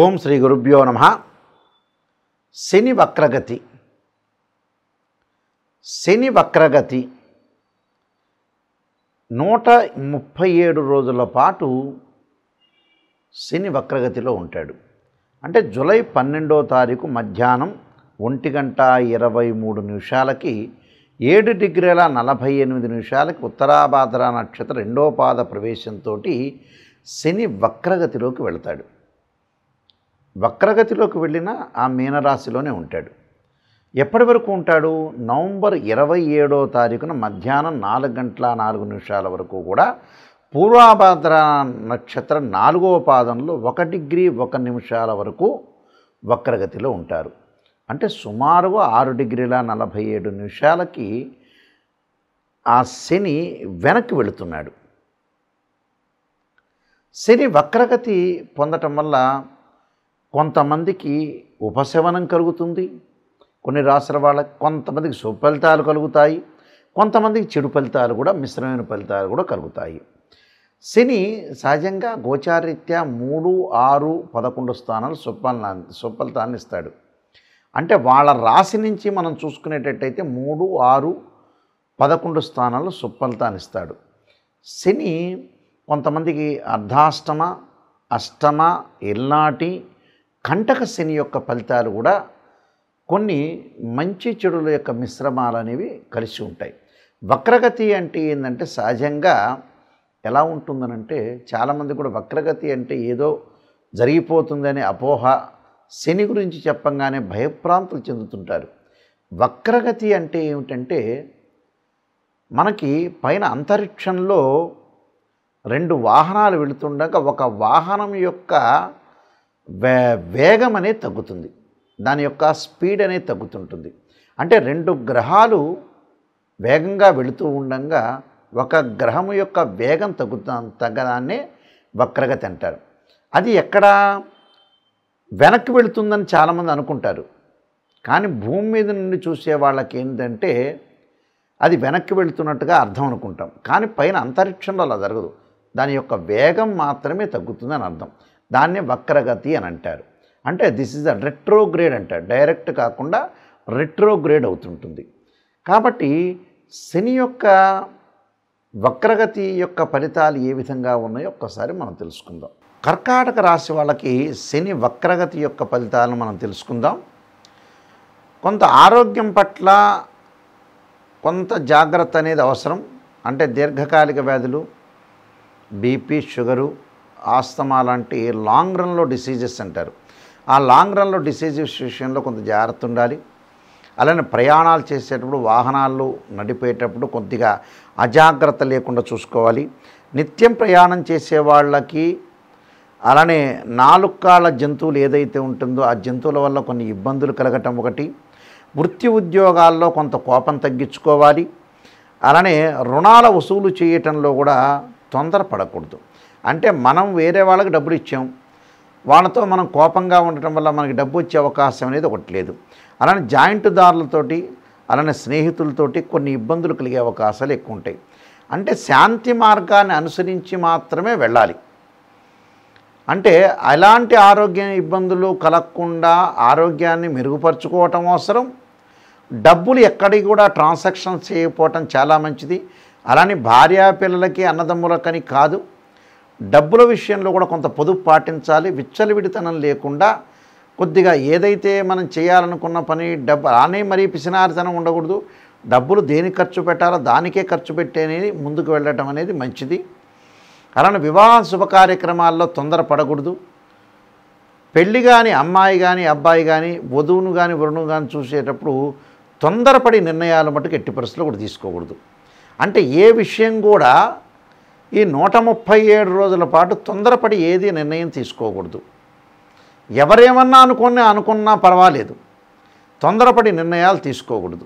ఓం శ్రీ గురుభ్యో నమః. శని వక్రగతి. శని వక్రగతి 137 రోజుల పాటు శని వక్రగతిలో ఉంటాడు. అంటే జూలై 12వ తారీఖు మధ్యాహ్నం 1:23 7 డిగ్రీల 48 నిమిషాలకి ఉత్తరాభాద్ర నక్షత్ర 2వ పాద ప్రవేశంతో శని వక్రగతిలోకి వెళతాడు. వక్రగతిలోకి వెళ్ళిన ఆ మీనరాశిలోనే ఉంటాడు. ఎప్పటి వరకు ఉంటాడు? నవంబర్ 27వ తారీఖున మధ్యాహ్నం 4:04 వరకు కూడా పూర్వాభాద్ర నక్షత్ర 4వ పాదంలో 1 డిగ్రీ 1 నిమిషాల వరకు వక్రగతిలో ఉంటారు. అంటే సుమారుగా 6 డిగ్రీల 47 నిమిషాలకి ఆ శని వెనక్కి వెళుతున్నాడు. శని వక్రగతి పొందటం వల్ల కొంతమందికి ఉపశమనం కలుగుతుంది, కొన్ని రాశుల వాళ్ళకి కొంతమందికి శుభ ఫలితాలు కలుగుతాయి, కొంతమందికి చెడు ఫలితాలు కూడా, మిశ్రమైన ఫలితాలు కూడా కలుగుతాయి. శని సహజంగా గోచారరీత్యా 3, 6, 11 స్థానాలు శుభ ఫలితాన్ని ఇస్తాడు. అంటే వాళ్ళ రాశి నుంచి మనం చూసుకునేటట్టయితే 3, 6, 11 స్థానాలు శుభ ఫలితాన్ని ఇస్తాడు. శని కొంతమందికి అర్ధాష్టమ, అష్టమ, ఇల్నాటి, కంటక శని యొక్క ఫలితాలు కూడా కొన్ని మంచి చెడుల యొక్క మిశ్రమాలు అనేవి కలిసి ఉంటాయి. వక్రగతి అంటే ఏంటంటే సహజంగా ఎలా ఉంటుందనంటే చాలామంది కూడా వక్రగతి అంటే ఏదో జరిగిపోతుందనే అపోహ, శని గురించి చెప్పంగానే భయభ్రాంతులు చెందుతుంటారు. వక్రగతి అంటే ఏమిటంటే మనకి పైన అంతరిక్షంలో 2 వాహనాలు వెళుతుండగా ఒక వాహనం యొక్క వేగం అనేది తగ్గుతుంది, దాని యొక్క స్పీడ్ అనేది తగ్గుతుంటుంది. అంటే 2 గ్రహాలు వేగంగా వెళుతూ ఉండగా ఒక గ్రహం యొక్క వేగం తగ్గదాన్నే వక్రగతి అంటారు. అది ఎక్కడ వెనక్కి వెళుతుందని చాలామంది అనుకుంటారు. కానీ భూమి మీద నుండి చూసే వాళ్ళకి ఏంటంటే అది వెనక్కి వెళుతున్నట్టుగా అర్థం అనుకుంటాం. కానీ పైన అంతరిక్షంలో అలా జరగదు, దాని యొక్క వేగం మాత్రమే తగ్గుతుందని అర్థం. దాన్నే వక్రగతి అని అంటారు. అంటే దిస్ ఈజ్ ద రెట్రోగ్రేడ్ అంటారు, డైరెక్ట్ కాకుండా రెట్రోగ్రేడ్ అవుతుంటుంది. కాబట్టి శని యొక్క వక్రగతి యొక్క ఫలితాలు ఏ విధంగా ఉన్నాయో ఒక్కసారి మనం తెలుసుకుందాం. కర్కాటక రాశి వాళ్ళకి శని వక్రగతి యొక్క ఫలితాలను మనం తెలుసుకుందాం. కొంత ఆరోగ్యం పట్ల కొంత జాగ్రత్త అనేది అవసరం. అంటే దీర్ఘకాలిక వ్యాధులు, బీపీ, షుగరు, ఆస్తమా లాంటి లాంగ్ రన్లో డిసీజెస్ అంటారు. ఆ లాంగ్ రన్లో డిసీజెస్ విషయంలో కొంత జాగ్రత్త ఉండాలి. అలానే ప్రయాణాలు చేసేటప్పుడు, వాహనాలు నడిపేటప్పుడు కొద్దిగా అజాగ్రత్త లేకుండా చూసుకోవాలి. నిత్యం ప్రయాణం చేసే వాళ్ళకి, అలానే 4 కాళ్ళ జంతువులు ఏదైతే ఉంటుందో ఆ జంతువుల వల్ల కొన్ని ఇబ్బందులు కలగటం ఒకటి. వృత్తి ఉద్యోగాల్లో కొంత కోపం తగ్గించుకోవాలి. అలానే రుణాల వసూలు చేయటంలో కూడా తొందరపడకూడదు. అంటే మనం వేరే వాళ్ళకి డబ్బులు ఇచ్చాం, వాళ్ళతో మనం కోపంగా ఉండటం వల్ల మనకి డబ్బు వచ్చే అవకాశం అనేది ఒకటి లేదు. అలానే జాయింట్దారులతోటి, అలానే స్నేహితులతోటి కొన్ని ఇబ్బందులు కలిగే అవకాశాలు ఎక్కువ ఉంటాయి. అంటే శాంతి మార్గాన్ని అనుసరించి మాత్రమే వెళ్ళాలి. అంటే అలాంటి ఆరోగ్య ఇబ్బందులు కలగకుండా ఆరోగ్యాన్ని మెరుగుపరుచుకోవటం అవసరం. డబ్బులు ఎక్కడికి కూడా ట్రాన్సాక్షన్స్ చేయకపోవటం చాలా మంచిది. అలానే భార్యాపిల్లలకి, అన్నదమ్ములకని కాదు, డబ్బుల విషయంలో కూడా కొంత పొదుపు పాటించాలి. విచ్చలవిడితనం లేకుండా కొద్దిగా ఏదైతే మనం చేయాలనుకున్న పని డబ్బు అలానే మరీ పిసినారితనం ఉండకూడదు. డబ్బులు దేనికి ఖర్చు పెట్టాలో దానికే ఖర్చు పెట్టేది ముందుకు వెళ్ళటం అనేది మంచిది. అలానే వివాహ శుభ కార్యక్రమాల్లో తొందరపడకూడదు. పెళ్ళి కానీ, అమ్మాయి కానీ, అబ్బాయి కానీ, వధువును కానీ, వరుణును కానీ చూసేటప్పుడు తొందరపడి నిర్ణయాలు మటుకు ఎట్టి పరిస్థితుల్లో కూడా తీసుకోకూడదు. అంటే ఏ విషయం కూడా ఈ 137 రోజుల పాటు తొందరపడి ఏది నిర్ణయం తీసుకోకూడదు. ఎవరేమన్నా అనుకున్నా పర్వాలేదు, తొందరపడి నిర్ణయాలు తీసుకోకూడదు.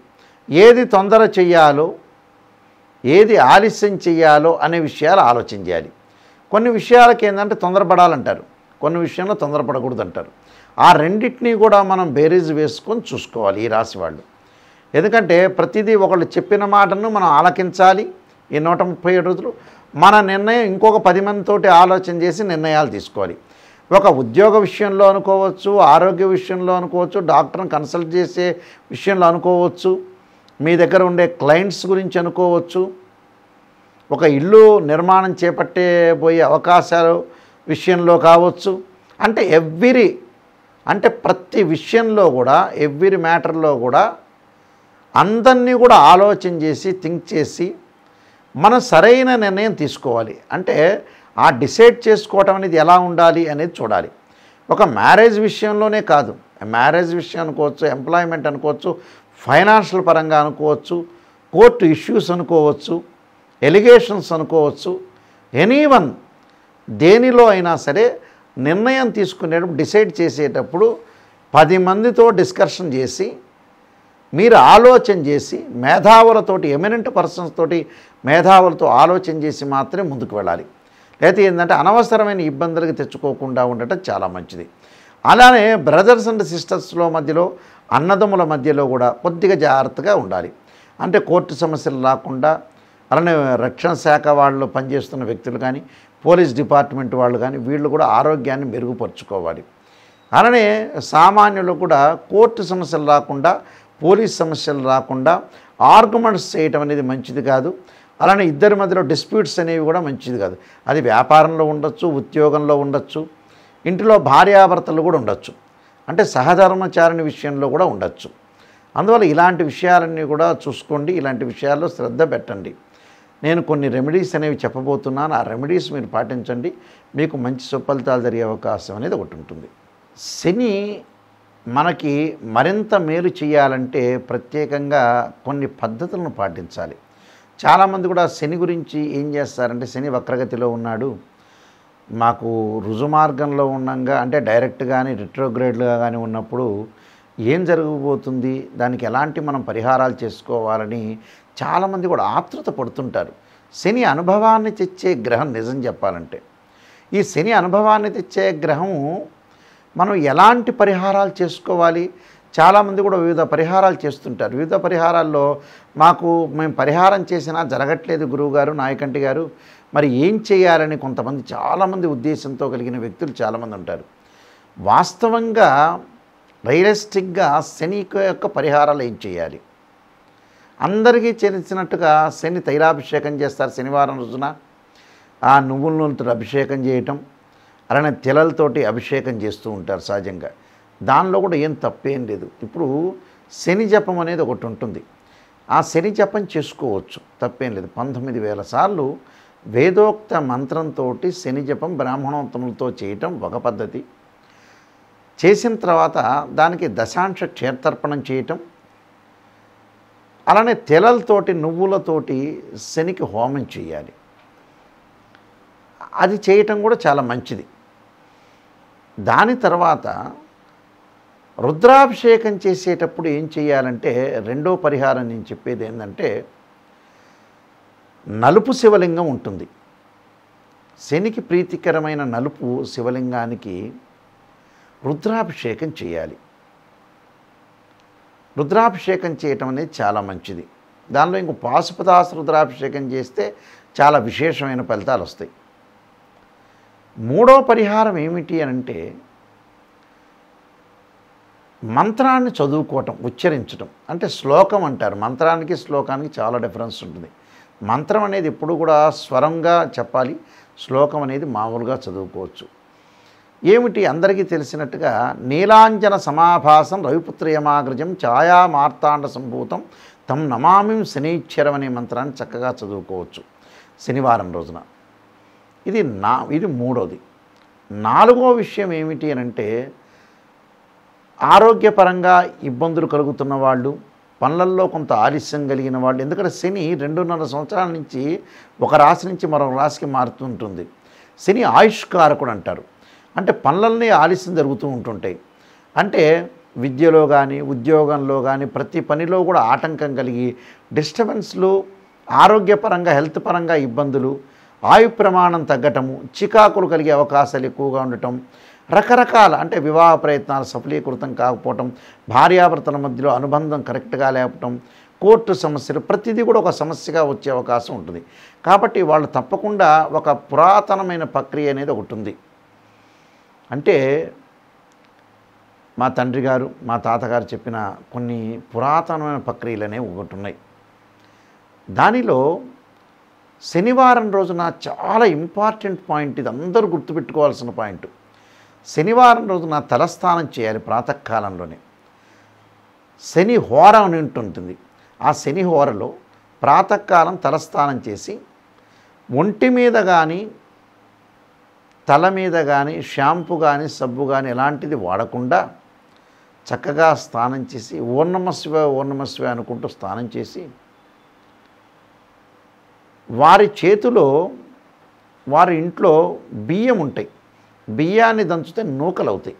ఏది తొందర చెయ్యాలో, ఏది ఆలస్యం చెయ్యాలో అనే విషయాలు ఆలోచన చేయాలి. కొన్ని విషయాలకి ఏంటంటే తొందరపడాలంటారు, కొన్ని విషయంలో తొందరపడకూడదు అంటారు. ఆ రెండింటినీ కూడా మనం బేరీజ్ వేసుకొని చూసుకోవాలి ఈ రాశి వాళ్ళు. ఎందుకంటే ప్రతిదీ ఒకళ్ళు చెప్పిన మాటను మనం ఆలకించాలి. ఈ 137 రోజులు మన నిర్ణయం ఇంకొక 10 మందితోటి ఆలోచన చేసి నిర్ణయాలు తీసుకోవాలి. ఒక ఉద్యోగ విషయంలో అనుకోవచ్చు, ఆరోగ్య విషయంలో అనుకోవచ్చు, డాక్టర్ని కన్సల్ట్ చేసే విషయంలో అనుకోవచ్చు, మీ దగ్గర ఉండే క్లయింట్స్ గురించి అనుకోవచ్చు, ఒక ఇల్లు నిర్మాణం చేపట్టబోయే అవకాశాలు విషయంలో కావచ్చు. అంటే ప్రతి విషయంలో కూడా ఎవ్రీ మ్యాటర్లో కూడా అందరినీ కూడా ఆలోచన చేసి థింక్ చేసి మనం సరైన నిర్ణయం తీసుకోవాలి. అంటే ఆ డిసైడ్ చేసుకోవటం అనేది ఎలా ఉండాలి అనేది చూడాలి. ఒక మ్యారేజ్ విషయంలోనే కాదు, మ్యారేజ్ విషయం అనుకోవచ్చు, ఎంప్లాయ్మెంట్ అనుకోవచ్చు, ఫైనాన్షియల్ పరంగా అనుకోవచ్చు, కోర్టు ఇష్యూస్ అనుకోవచ్చు, ఎలిగేషన్స్ అనుకోవచ్చు, ఎనీవన్ దేనిలో అయినా సరే నిర్ణయం తీసుకునేటప్పుడు డిసైడ్ చేసేటప్పుడు 10 మందితో డిస్కషన్ చేసి మీరు ఆలోచన చేసి మేధావులతోటి ఎమినెంట్ పర్సన్స్ తోటి మేధావులతో ఆలోచన చేసి మాత్రమే ముందుకు వెళ్ళాలి. లేకపోతే ఏంటంటే అనవసరమైన ఇబ్బందులకు తెచ్చుకోకుండా ఉండటం చాలా మంచిది. అలానే బ్రదర్స్ అండ్ సిస్టర్స్లో మధ్యలో అన్నదమ్ముల మధ్యలో కూడా కొద్దిగా జాగ్రత్తగా ఉండాలి. అంటే కోర్టు సమస్యలు రాకుండా, అలానే రక్షణ శాఖ వాళ్ళు పనిచేస్తున్న వ్యక్తులు కానీ, పోలీస్ డిపార్ట్మెంట్ వాళ్ళు కానీ వీళ్ళు కూడా ఆరోగ్యాన్ని మెరుగుపరుచుకోవాలి. అలానే సామాన్యులు కూడా కోర్టు సమస్యలు రాకుండా, పోలీస్ సమస్యలు రాకుండా ఆర్గ్యుమెంట్స్ చేయటం అనేది మంచిది కాదు. అలానే ఇద్దరి మధ్యలో డిస్ప్యూట్స్ అనేవి కూడా మంచిది కాదు. అది వ్యాపారంలో ఉండొచ్చు, ఉద్యోగంలో ఉండొచ్చు, ఇంటిలో భార్యాభర్తలు కూడా ఉండొచ్చు, అంటే సహధర్మచారిణి విషయంలో కూడా ఉండొచ్చు. అందువల్ల ఇలాంటి విషయాలన్నీ కూడా చూసుకోండి, ఇలాంటి విషయాల్లో శ్రద్ధ పెట్టండి. నేను కొన్ని రెమెడీస్ అనేవి చెప్పబోతున్నాను. ఆ రెమెడీస్ మీరు పాటించండి, మీకు మంచి సుఫలితాలు జరిగే అవకాశం అనేది ఒకటి ఉంటుంది. శని మనకి మరింత మేలు చేయాలంటే ప్రత్యేకంగా కొన్ని పద్ధతులను పాటించాలి. చాలామంది కూడా శని గురించి ఏం చేస్తారంటే, శని వక్రగతిలో ఉన్నాడు, మాకు రుజుమార్గంలో ఉండగా అంటే డైరెక్ట్ కానీ రిట్రోగ్రేడ్గా కానీ ఉన్నప్పుడు ఏం జరగబోతుంది, దానికి ఎలాంటి మనం పరిహారాలు చేసుకోవాలని చాలామంది కూడా ఆతృత పడుతుంటారు. శని అనుభవాన్ని తెచ్చే గ్రహం నిజం చెప్పాలంటే. ఈ శని అనుభవాన్ని తెచ్చే గ్రహము మనం ఎలాంటి పరిహారాలు చేసుకోవాలి, చాలామంది కూడా వివిధ పరిహారాలు చేస్తుంటారు. వివిధ పరిహారాల్లో మేము పరిహారం చేసినా జరగట్లేదు గురువుగారు, నాయకంటి గారు, మరి ఏం చేయాలని కొంతమంది చాలామంది ఉద్దేశంతో కలిగిన వ్యక్తులు చాలామంది ఉంటారు. వాస్తవంగా రియలిస్టిక్గా శని యొక్క పరిహారాలు ఏం చేయాలి, అందరికీ తెలిసినట్టుగా శని తైలాభిషేకం చేస్తారు. శనివారం రోజున ఆ నువ్వుల నూనెతో అభిషేకం చేయటం, అలానే తెలలతోటి అభిషేకం చేస్తూ ఉంటారు సహజంగా. దానిలో కూడా ఏం తప్పేం లేదు. ఇప్పుడు శని జపం అనేది ఒకటి ఉంటుంది, ఆ శని జపం చేసుకోవచ్చు, తప్పేం లేదు. 19,000 సార్లు వేదోక్త మంత్రంతో శని జపం బ్రాహ్మణోత్తములతో చేయటం ఒక పద్ధతి. చేసిన తర్వాత దానికి దశాంశ క్షేత్రర్పణం చేయటం, అలానే తెలలతోటి నువ్వులతోటి శనికి హోమం చేయాలి. అది చేయటం కూడా చాలా మంచిది. దాని తర్వాత రుద్రాభిషేకం చేసేటప్పుడు ఏం చేయాలంటే, రెండో పరిహారం నేను చెప్పేది ఏంటంటే, నలుపు శివలింగం ఉంటుంది. శనికి ప్రీతికరమైన నలుపు శివలింగానికి రుద్రాభిషేకం చేయాలి. రుద్రాభిషేకం చేయటం అనేది చాలా మంచిది. దానిలో ఇంకో పాశుపదాస రుద్రాభిషేకం చేస్తే చాలా విశేషమైన ఫలితాలు వస్తాయి. మూడో పరిహారం ఏమిటి అంటే, మంత్రాన్ని చదువుకోవటం, ఉచ్చరించటం. అంటే శ్లోకం అంటారు, మంత్రానికి శ్లోకానికి చాలా డిఫరెన్స్ ఉంటుంది. మంత్రం అనేది ఎప్పుడు కూడా స్వరంగా చెప్పాలి, శ్లోకం అనేది మామూలుగా చదువుకోవచ్చు. ఏమిటి అందరికీ తెలిసినట్టుగా నీలాంజన సమాభాసం రవిపుత్రయమాగ్రజం ఛాయా మార్తాండ సంభూతం తం నమామిం శనీశ్వరం అనే మంత్రాన్ని చక్కగా చదువుకోవచ్చు శనివారం రోజున. ఇది మూడోది. నాలుగో విషయం ఏమిటి అంటే, ఆరోగ్యపరంగా ఇబ్బందులు కలుగుతున్న వాళ్ళు, పనులలో కొంత ఆలస్యం కలిగిన వాళ్ళు, ఎందుకంటే శని 2.5 సంవత్సరాల నుంచి ఒక రాశి నుంచి మరొక రాశికి మారుతుంటుంది. శని ఆయుష్కారకుడు అంటారు. అంటే పనులన్నీ ఆలస్యం జరుగుతూ ఉంటుంటాయి. అంటే విద్యలో కానీ ఉద్యోగంలో కానీ ప్రతి పనిలో కూడా ఆటంకం కలిగి డిస్టర్బెన్స్లు, ఆరోగ్యపరంగా హెల్త్ పరంగా ఇబ్బందులు, ఆయు ప్రమాణం తగ్గటము, చికాకులు కలిగే అవకాశాలు ఎక్కువగా ఉండటం, రకరకాల అంటే వివాహ ప్రయత్నాలు సఫలీకృతం కాకపోవటం, భార్యాభర్తల మధ్యలో అనుబంధం కరెక్ట్గా లేపటం, కోర్టు సమస్యలు, ప్రతిదీ కూడా ఒక సమస్యగా వచ్చే అవకాశం ఉంటుంది. కాబట్టి వాళ్ళు తప్పకుండా ఒక పురాతనమైన ప్రక్రియ అనేది ఒకటి ఉంది. అంటే మా తండ్రి గారు మా తాతగారు చెప్పిన కొన్ని పురాతనమైన ప్రక్రియలు అనేవి ఒకటి ఉన్నాయి. దానిలో శనివారం రోజున చాలా ఇంపార్టెంట్ పాయింట్, ఇది అందరూ గుర్తుపెట్టుకోవాల్సిన పాయింట్. శనివారం రోజున తలస్నానం చేయాలి ప్రాతకాలంలోనే. శని హోర అని ఉంటుంది. ఆ శని హోరలో ప్రాతకాలం తలస్నానం చేసి ఒంటి మీద కానీ తల మీద కానీ షాంపూ కానీ సబ్బు కానీ ఎలాంటిది వాడకుండా చక్కగా స్నానం చేసి ఓం నమః శివాయ ఓం నమః శివాయ అనుకుంటూ స్నానం చేసి వారి చేతిలో వారి ఇంట్లో బియ్యం ఉంటాయి, బియ్యాన్ని దంచితే నూకలు అవుతాయి.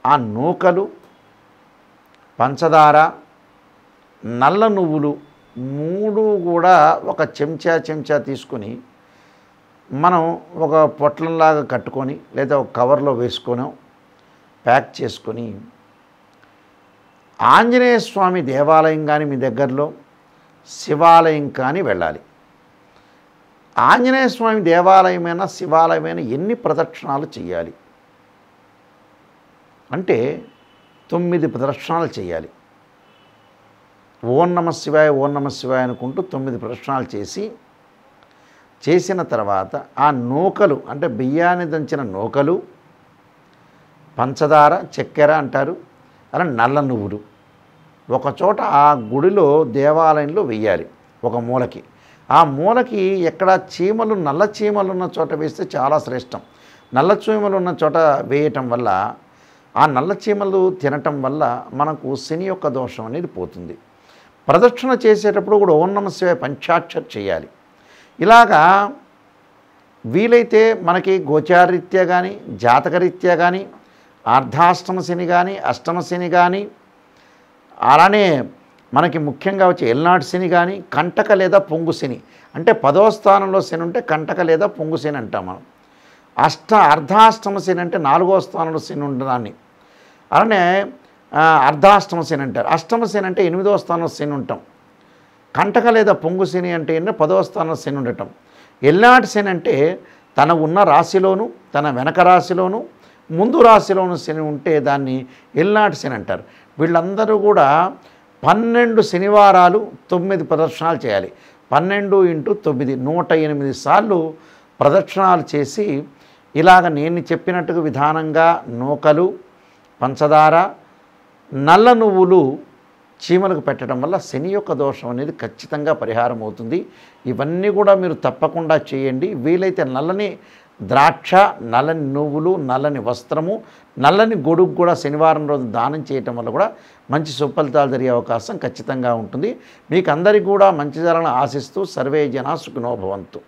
ఆ నూకలు, పంచదార, నల్ల నువ్వులు 3 కూడా ఒక చెంచా తీసుకొని మనం ఒక పొట్లంలాగా కట్టుకొని లేదా ఒక కవర్లో వేసుకొని ప్యాక్ చేసుకొని ఆంజనేయ స్వామి దేవాలయం కానీ మీ దగ్గరలో శివాలయం కానీ వెళ్ళాలి. ఆంజనేయ స్వామి దేవాలయమైనా శివాలయమైనా ఎన్ని ప్రదక్షిణాలు చేయాలి అంటే 9 ప్రదక్షిణాలు చేయాలి. ఓం నమః శివాయ ఓం నమః శివాయ అనుకుంటూ 9 ప్రదక్షిణాలు చేసిన తర్వాత ఆ నూకలు అంటే బియ్యాన్ని దంచిన నూకలు, పంచదార, చక్కెర అంటారు, అలా నల్ల నువ్వులు ఒకచోట ఆ గుడిలో దేవాలయంలో వెయ్యాలి ఒక మూలకి. ఆ మూలకి ఎక్కడ చీమలు, నల్ల చీమలు ఉన్న చోట వేస్తే చాలా శ్రేష్టం. నల్ల చీమలు ఉన్న చోట వేయటం వల్ల, ఆ నల్ల చీమలు తినటం వల్ల మనకు శని యొక్క దోషం అనేది పోతుంది. ప్రదక్షిణ చేసేటప్పుడు కూడా ఓం నమః శివాయ పంచాక్షర్ చేయాలి. ఇలాగా వీలైతే మనకి గోచారరీత్యా కానీ జాతకరీత్యా కానీ అర్ధాష్టమ శని కానీ అష్టమ శని కానీ అలానే మనకి ముఖ్యంగా వచ్చే ఎల్నాటి శని కానీ కంటక లేదా పొంగు శని అంటే 10వ స్థానంలో శని ఉంటే కంటక లేదా పొంగు శని అంటాం మనం. అర్ధాష్టమ శని అంటే 4వ స్థానంలో శని ఉండడాన్ని అలానే అర్ధాష్టమ శని అంటారు. అష్టమ శని అంటే 8వ స్థానంలో శని ఉంటాం. కంటక లేదా పొంగు శని అంటే 10వ స్థానంలో శని ఉండటం. ఎల్నాటి శని అంటే తన ఉన్న రాశిలోను తన వెనక రాశిలోను ముందు రాశిలోను శని ఉంటే దాన్ని ఎల్నాటి శని అంటారు. వీళ్ళందరూ కూడా 12 శనివారాలు 9 ప్రదక్షిణాలు చేయాలి. 12 × 9 108 సార్లు ప్రదక్షిణాలు చేసి ఇలాగ నేను చెప్పినట్టుగా విధానంగా నూకలు, పంచదార, నల్ల నువ్వులు చీమలకు పెట్టడం వల్ల శని యొక్క దోషం అనేది ఖచ్చితంగా పరిహారం అవుతుంది. ఇవన్నీ కూడా మీరు తప్పకుండా చేయండి. వీలైతే నల్లని ద్రాక్ష, నల్లని నువ్వులు, నల్లని వస్త్రము, నల్లని గొడుగు కూడా శనివారం రోజు దానం చేయటం వల్ల కూడా మంచి సుఫలితాలు జరిగే అవకాశం ఖచ్చితంగా ఉంటుంది. మీకు అందరికీ కూడా మంచి జరగాలని ఆశిస్తూ సర్వే జనా సుఖినో భవంతు.